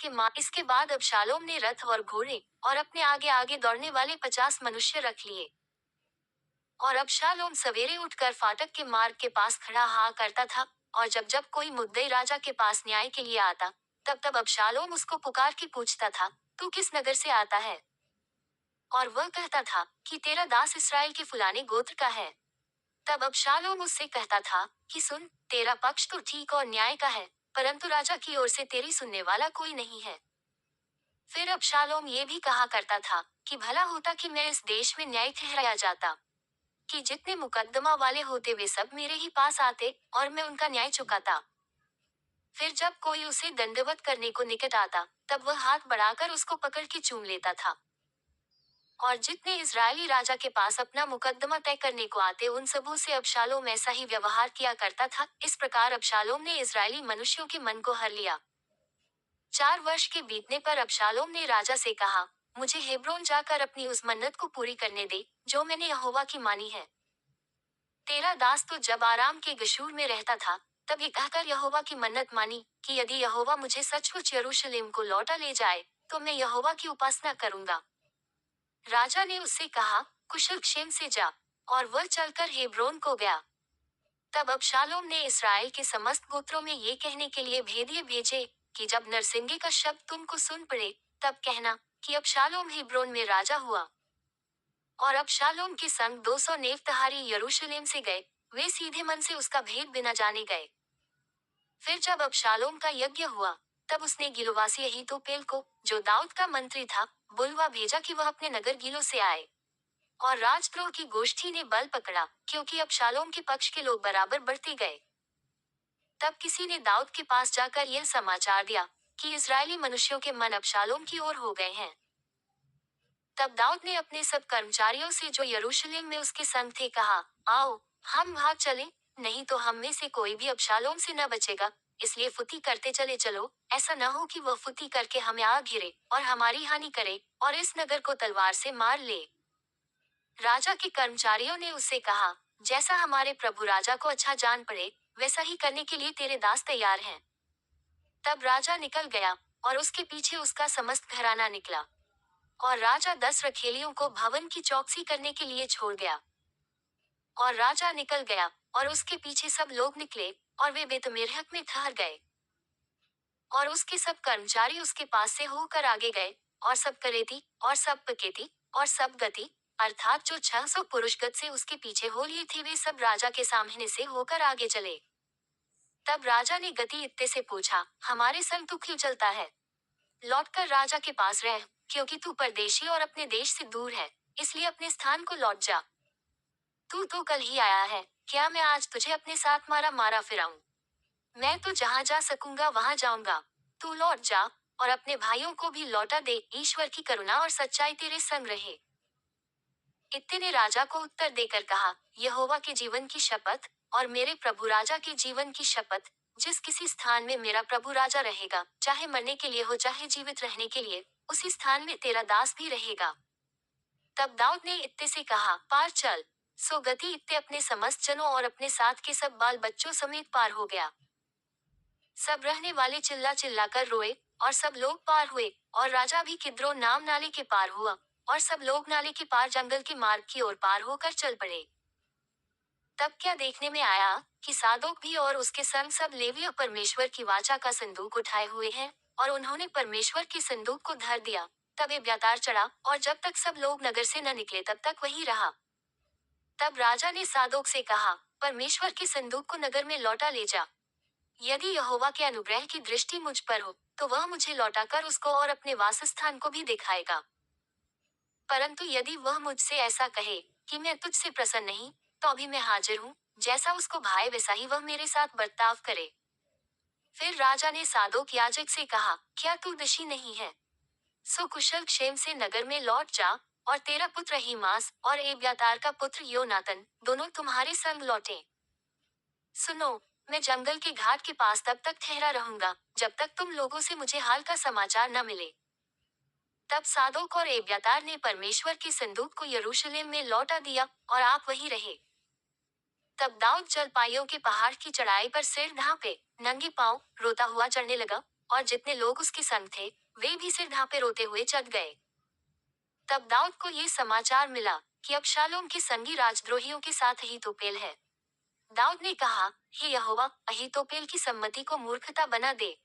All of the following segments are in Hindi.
के मार। इसके बाद अबशालोम ने रथ और घोड़े और अपने आगे आगे दौड़ने वाले 50 मनुष्य रख लिए। और अबशालोम सवेरे उठकर फाटक के मार्ग के पास खड़ा हाँ करता था, और जब जब कोई मुद्दई राजा के पास न्याय के लिए आता, तब तब अबशालोम उसको पुकार के पूछता था, तू किस नगर से आता है? और वह कहता था कि तेरा दास इसराइल के फुलाने गोत्र का है। तब अबशालोम उससे कहता था कि सुन, तेरा पक्ष तो ठीक और न्याय का है, परंतु राजा की ओर से तेरी सुनने वाला कोई नहीं है। फिर अबशालोम ये भी कहा करता था कि भला होता कि मैं इस देश में न्याय ठहराया जाता, कि जितने मुकद्दमा वाले होते वे सब मेरे ही पास आते और मैं उनका न्याय चुकाता। फिर जब कोई उसे दंडवत करने को निकट आता, तब वह हाथ बढ़ाकर उसको पकड़ के चूम लेता था। और जितने इजरायली राजा के पास अपना मुकद्दमा तय करने को आते, उन सबों से अबशालोम ऐसा ही व्यवहार किया करता था। इस प्रकार अबशालोम ने इजरायली मनुष्यों के मन को हर लिया। 4 वर्ष के बीतने पर अबशालोम ने राजा से कहा, मुझे हेब्रोन जाकर अपनी उस मन्नत को पूरी करने दे जो मैंने यहोवा की मानी है। तेरा दास तो जब आराम के गशूर में रहता था, तब ये कहकर यहोवा की मन्नत मानी कि यदि यहोवा मुझे सचमुच यरूशलेम को लौटा ले जाए, तो मैं यहोवा की उपासना करूंगा। राजा ने उससे कहा, कुशल क्षेम से जा, और वह चलकर हेब्रोन को गया। तब अबशालोम ने इसराइल के समस्त गोत्रों में ये कहने के लिए भेदिए भेजे कि जब नरसिंगे का शब्द तुमको सुन पड़े, तब कहना कि अबशालोम हेब्रोन में राजा हुआ। और अबशालोम के संग 200 नेवतहारी यरूशलेम से गए, वे सीधे मन से उसका भेद बिना जाने गए। फिर जब अबशालोम का यज्ञ हुआ, तब उसने गिलोवासी अहीतोपेल को, जो दाऊद का मंत्री था, बुलवा भेजा कि वह अपने नगर गिलो से आए। और राजद्रोह की गोष्ठी ने बल पकड़ा, क्योंकि अबशालोम के पक्ष के लोग बराबर बढ़ते गए। तब किसी ने दाऊद के पास जाकर यह समाचार दिया कि इजरायली मनुष्यों के मन अबशालोम की ओर हो गए हैं। तब दाऊद ने अपने सब कर्मचारियों से जो यरूशलेम में उसके संग थे कहा, आओ, हम भाग चलें, नहीं तो हम में से कोई भी अबशालोम से न बचेगा। इसलिए फुती करते चले चलो, ऐसा न हो कि वह फुती करके हमें आ घिरे और हमारी हानि करे और इस नगर को तलवार से मार ले। राजा के कर्मचारियों ने उससे कहा, जैसा हमारे प्रभु राजा को अच्छा जान पड़े, वैसा ही करने के लिए तेरे दास तैयार हैं। तब राजा निकल गया, और उसके पीछे उसका समस्त घराना निकला। और राजा 10 रखेलियों को भवन की चौकसी करने के लिए छोड़ गया। और राजा निकल गया, और उसके पीछे सब लोग निकले, और वे बेतमेर्हक में ठहर गए। और उसके सब कर्मचारी उसके पास से होकर आगे गए, और सब करेती और सब पकेती और सब गति, अर्थात जो 600 पुरुषगत से उसके पीछे हो लिए थे, वे सब राजा के सामने से होकर आगे चले। तब राजा ने गति इत्ते से पूछा, हमारे संग तू क्यों चलता है? लौटकर राजा के पास रह, क्योंकि तू परदेशी और अपने देश से दूर है, इसलिए अपने स्थान को लौट जा। तू तो कल ही आया है, क्या मैं आज तुझे अपने साथ मारा मारा फिराऊं? मैं तो जहां जा सकूंगा वहां जाऊंगा। तू लौट जा, और अपने भाइयों को भी लौटा दे। ईश्वर की करुणा और सच्चाई तेरे संग रहे। इत्ते ने राजा को उत्तर देकर कहा, यहोवा के जीवन की शपथ और मेरे प्रभु राजा के जीवन की शपथ, जिस किसी स्थान में मेरा प्रभु राजा रहेगा, चाहे मरने के लिए हो चाहे जीवित रहने के लिए, उसी स्थान में तेरा दास भी रहेगा। तब दाऊद ने इत्ते से कहा, पार चल। सो गति इत्ते अपने समस्त जनों और अपने साथ के सब बाल बच्चों समेत पार हो गया। सब रहने वाले चिल्ला चिल्ला कर रोए, और सब लोग पार हुए, और राजा भी किद्रों नाम नाले के पार हुआ, और सब लोग नाले के पार जंगल के मार्ग की ओर पार होकर चल पड़े। तब क्या देखने में आया कि सादोक भी और उसके संग सब लेवीय परमेश्वर की वाचा का संदूक उठाए हुए हैं, और उन्होंने परमेश्वर के संदूक को धर दिया। तब एब्यातार चढ़ा, और जब तक सब लोग नगर से न निकले तब तक वही रहा। तब राजा ने सादोक से कहा, परमेश्वर के संदूक को नगर में लौटा ले जा। यदि यहोवा के अनुग्रह की दृष्टि मुझ पर हो, तो वह मुझे लौटाकर उसको और अपने वासस्थान को भी दिखाएगा। परंतु यदि वह मुझसे ऐसा कहे कि मैं तुझसे प्रसन्न नहीं, तो अभी मैं हाजिर हूँ, जैसा उसको भाए वैसा ही वह मेरे साथ बर्ताव करे। फिर राजा ने सादोक याजक से कहा, क्या तू दशी नहीं है? सो कुशल क्षेम से नगर में लौट जा, और तेरा पुत्र अहीमास और एब्यातार का पुत्र योनातन दोनों तुम्हारे संग लौटे। सुनो, मैं जंगल के घाट के पास तब तक ठहरा रहूंगा, जब तक तुम लोगों से मुझे हाल का समाचार न मिले। तब सादोक और एब्यातार ने परमेश्वर के संदूक को यरूशलेम में लौटा दिया, और आप वहीं रहे। तब दाऊद जलपाइयों के पहाड़ की चढ़ाई पर सिर ढांपे, नंगे पांव, रोता हुआ चढ़ने लगा, और जितने लोग उसके संग थे वे भी सिर ढांपे रोते हुए चढ़ गए। तब दाऊद को ये समाचार मिला कि अबशालोम के संगी राजद्रोहियों के साथ अहीतोपेल है। दाऊद ने कहा, हे यहोवा, अहीतोपेल की सम्मति को मूर्खता बना दे।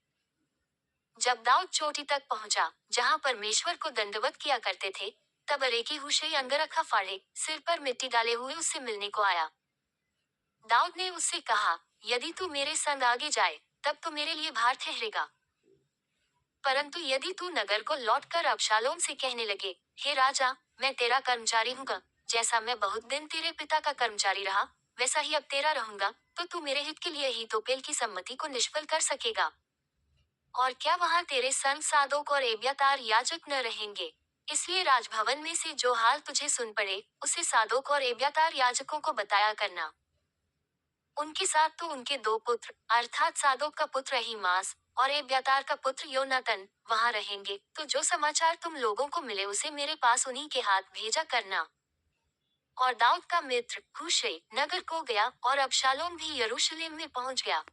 जब दाऊद चोटी तक पहुंचा जहां परमेश्वर को दंडवत किया करते थे, तब अरेकी हुशै अंगरखा फाड़े सिर पर मिट्टी डाले हुए उससे मिलने को आया। दाऊद ने उससे कहा, यदि तू मेरे संग आगे जाए तब तो मेरे लिए भार ठहरेगा, परंतु यदि तू नगर को लौटकर अबशालोम से कहने लगे, हे राजा, मैं तेरा कर्मचारी हूँगा, जैसा मैं बहुत दिन तेरे पिता का कर्मचारी रहा वैसा ही अब तेरा रहूंगा, तो तू मेरे हित के लिए अहीतोपेल की सम्मति को निष्फल कर सकेगा। और क्या वहां तेरे संग सादोक और एब्यातार याजक न रहेंगे? इसलिए राजभवन में से जो हाल तुझे सुन पड़े उसे सादोक और एब्यातार याजकों को बताया करना। उनके साथ तो उनके दो पुत्र अर्थात सादोक का पुत्र अहीमास और एब्यातार का पुत्र योनातन वहां रहेंगे, तो जो समाचार तुम लोगों को मिले उसे मेरे पास उन्हीं के हाथ भेजा करना। और दाऊद का मित्र हुशै नगर को गया और अबशालोम भी यरूशलेम में पहुंच गया।